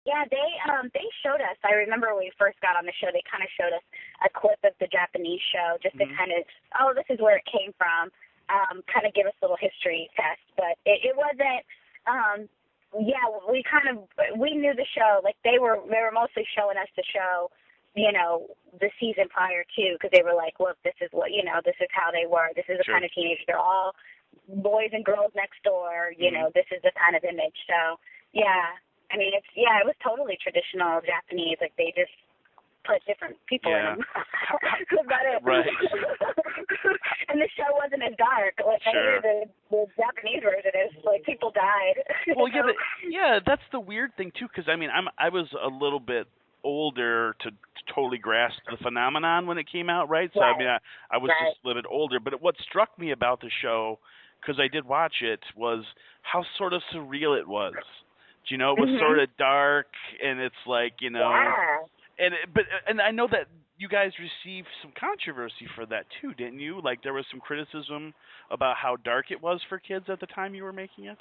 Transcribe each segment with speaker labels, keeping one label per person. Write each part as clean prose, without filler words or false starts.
Speaker 1: Yeah, they showed us. I remember when we first got on the show, they kind of showed us a clip of the Japanese show just to kind of, this is where it came from, kind of give us a little history test. But it wasn't, we knew the show. Like they were mostly showing us the show, the season prior to, because they were like, look, this is what, this is how they were. This is the kind of teenagers. They're all boys and girls next door. This is the kind of image. So, yeah. I mean, it was totally traditional Japanese. Like, they just put different people in them. That's about it.
Speaker 2: Right.
Speaker 1: And the show wasn't as dark. Like, I hear the Japanese version is, like, people died.
Speaker 2: Well, that's the weird thing, too, because, I mean, I was a little bit older to totally grasp the phenomenon when it came out, right? So, I mean, I was just a little bit older. But what struck me about the show, because I did watch it, was how sort of surreal it was. It was sort of dark, and it's like, and I know that you guys received some controversy for that too, didn't you? Like there was some criticism about how dark it was for kids at the time you were making it.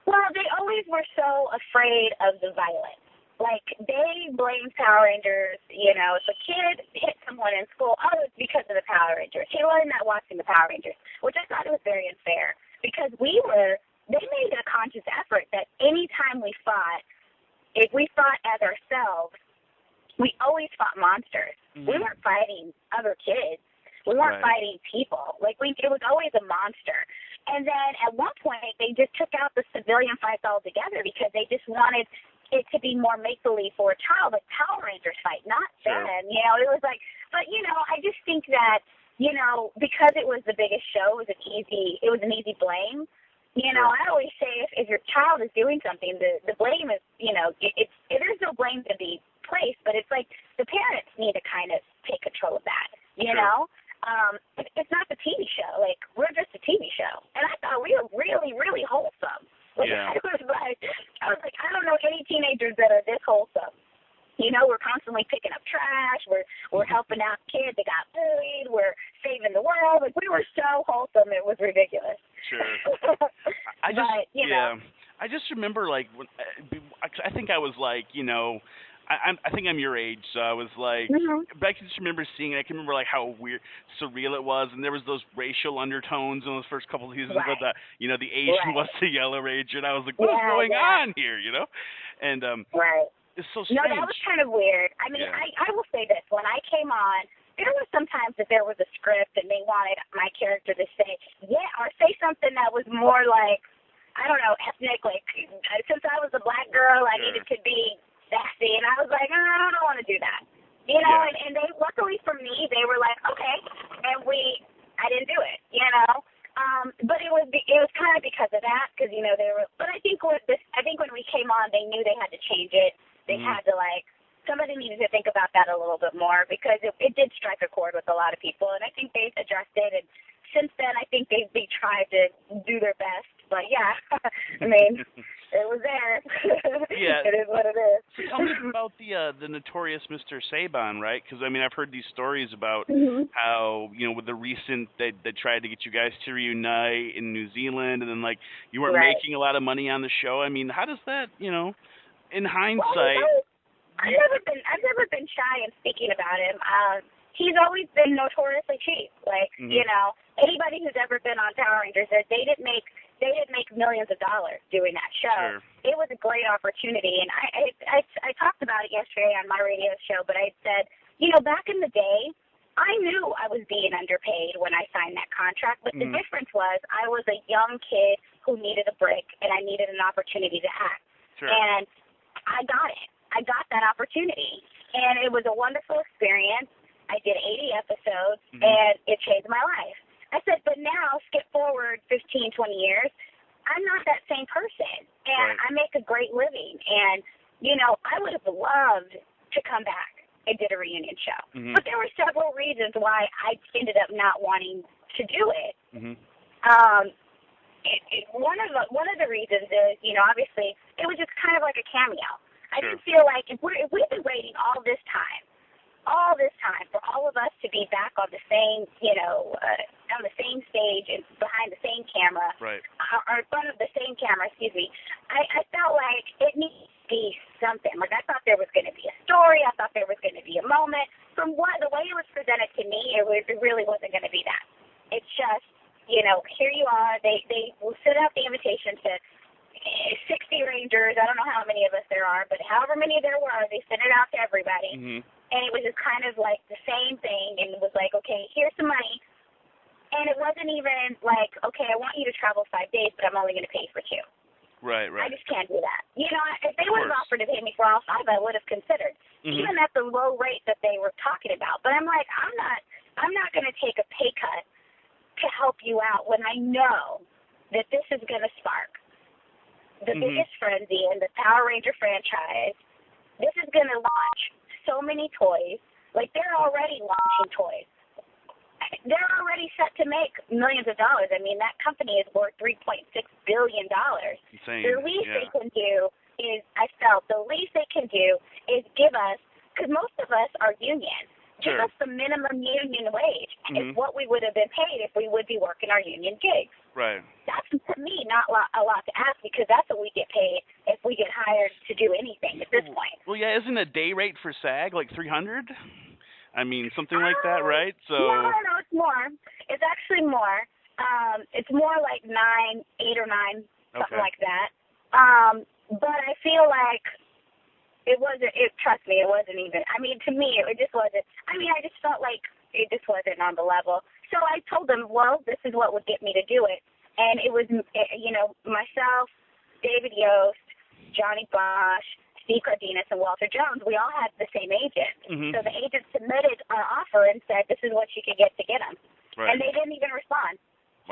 Speaker 1: Well, they always were so afraid of the violence. Like they blamed Power Rangers. If a kid hit someone in school, it's because of the Power Rangers. He learned that watching the Power Rangers, which I thought it was very unfair because they made a conscious effort that any time we fought, if we fought as ourselves, we always fought monsters. We weren't fighting other kids. We weren't fighting people. Like it was always a monster. And then at one point, they just took out the civilian fights altogether because they just wanted it to be more make-believe for a child, like Power Rangers fight, not them. It was like, but I just think that, because it was the biggest show, it was an easy blame. I always say if your child is doing something, the blame is, there's no blame to be placed, but it's like the parents need to kind of take control of that, know? It's not the TV show. Like, we're just a TV show. And I thought we were really, really wholesome. Like, I was like, I don't know any teenagers that are this wholesome. We're constantly picking up trash. We're helping out kids that got bullied. We're saving the world. Like, we were so wholesome, it was ridiculous.
Speaker 2: Sure. I just remember, like, I think I was like, I think I'm your age, so I was like, but I can just remember seeing it. I can remember like how weird, surreal it was, and there was those racial undertones in those first couple of seasons. But the Asian was the Yellow Ranger, and I was like, what's going on here, And it's so strange.
Speaker 1: No, that was kind of weird. I mean, I will say this: when I came on, there was sometimes that there was a script and they wanted my character to say or say something that was more like, I don't know, ethnic. Like since I was a black girl, I needed to be sassy, and I was like, I don't want to do that, And they, luckily for me, they were like, okay, and I didn't do it, But it was kind of because of that, because they were. But I think when we came on, they knew they had to change it. They had to somebody needed to think about that a little bit more because it did strike a chord with a lot of people, and I think they've addressed it. And since then, I think they tried to do their best. But I mean. It was there.
Speaker 2: Yeah.
Speaker 1: It is what it is.
Speaker 2: So tell me about the notorious Mr. Saban, right? Because, I mean, I've heard these stories about how, with the recent, they tried to get you guys to reunite in New Zealand, and then, like, you weren't making a lot of money on the show. I mean, how does that, in hindsight?
Speaker 1: I've never been shy in speaking about him. He's always been notoriously cheap. Like, anybody who's ever been on Power Rangers, they didn't make millions of dollars doing that show. Sure. It was a great opportunity, and I talked about it yesterday on my radio show, but I said, back in the day, I knew I was being underpaid when I signed that contract, but the difference was I was a young kid who needed a break, and I needed an opportunity to act.
Speaker 2: Sure.
Speaker 1: And I got it. I got that opportunity, and it was a wonderful experience. I did 80 episodes, and it changed my life. I said, but now, skip forward 15, 20 years, I'm not that same person, and I make a great living. And, I would have loved to come back and did a reunion show. But there were several reasons why I ended up not wanting to do it. One of the reasons is, obviously, it was just kind of like a cameo. I didn't feel like if we've been waiting all this time for all of us to be back on the same, on the same stage and behind the same camera, or in front of the same camera, excuse me. I felt like it needs be something. Like, I thought there was going to be a story. I thought there was going to be a moment. From the way it was presented to me, it really wasn't going to be that. It's just, you know, here you are. They will send out the invitation to 60 Rangers. I don't know how many of us there are, but however many there were, they sent it out to everybody.
Speaker 2: Mm-hmm.
Speaker 1: And it was just kind of like the same thing, and it was like, okay, here's some money. And it wasn't even like, okay, I want you to travel 5 days, but I'm only going to pay for 2.
Speaker 2: Right.
Speaker 1: I just can't do that. You know, if they would have offered to pay me for all 5, I would have considered, even at the low rate that they were talking about. But I'm like, I'm not going to take a pay cut to help you out when I know that this is going to spark the biggest frenzy in the Power Ranger franchise. This is going to launch so many toys. Like, they're already launching toys. They're already set to make millions of dollars. I mean, that company is worth $3.6 billion.
Speaker 2: Insane.
Speaker 1: The least they can do is, the least they can do is give us, because most of us are union, give us the minimum union wage. It's what we would have been paid if we would be working our union gigs.
Speaker 2: Right.
Speaker 1: That's, to me, not a lot to ask, because that's what we get paid if we get hired to do anything at this point.
Speaker 2: Well, yeah, isn't a day rate for SAG like $300? I mean, something like that, right? So.
Speaker 1: No, it's more. It's actually more. It's more like 8 or 9, something like that. But I feel like trust me, it wasn't even, I mean, to me, it just wasn't, I mean, I just felt like it just wasn't on the level. So I told them, well, this is what would get me to do it. And it was, you know, myself, David Yost, Johnny Bosch, Steve Cardenas, and Walter Jones, we all had the same agent. So the agent submitted our offer and said, this is what you could get to get them. Right. And they didn't even respond.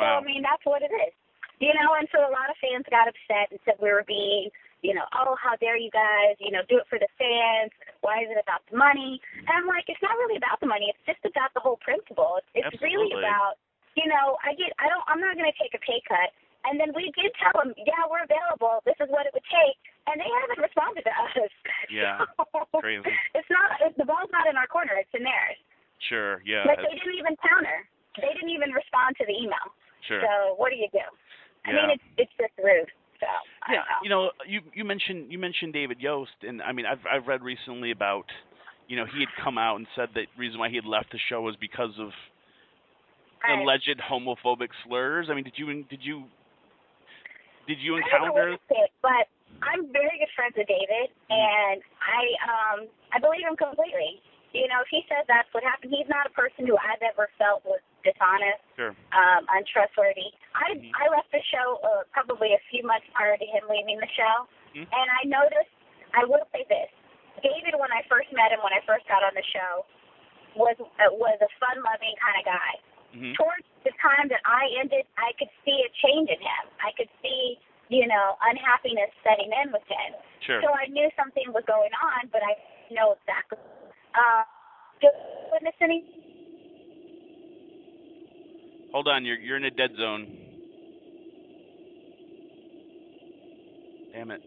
Speaker 1: Wow. So, I mean, that's what it is. You know, and so a lot of fans got upset and said we were being, you know, oh, how dare you guys, you know, do it for the fans. Why is it about the money? And I'm like, it's not really about the money. It's just about the whole principle. It's really about, you know, I'm not going to take a pay cut. And then we did tell them, yeah, we're available. This is what it would take. And they haven't responded to us.
Speaker 2: Yeah,
Speaker 1: so,
Speaker 2: crazy.
Speaker 1: The ball's not in our corner. It's in theirs.
Speaker 2: Sure, yeah.
Speaker 1: But they didn't even counter. They didn't even respond to the email.
Speaker 2: Sure.
Speaker 1: So what do you do? I mean, it's just rude. So I don't know.
Speaker 2: You know, you mentioned David Yost, and I mean, I've read recently about, you know, he had come out and said that the reason why he had left the show was because of alleged homophobic slurs. I mean, did you encounter?
Speaker 1: I don't know it, but I'm very good friends with David, and I believe him completely. You know, if he says that's what happened, he's not a person who I've ever felt was dishonest, untrustworthy. I left the show probably a few months prior to him leaving the show, and I noticed, I will say this, David, when I first met him, when I first got on the show, was a fun-loving kind of guy. Towards the time that I ended, I could see a change in him. I could see, you know, unhappiness setting in with him.
Speaker 2: Sure.
Speaker 1: So I knew something was going on, but I didn't know exactly. Just witness any.
Speaker 2: Hold on, you're in a dead zone. Damn it.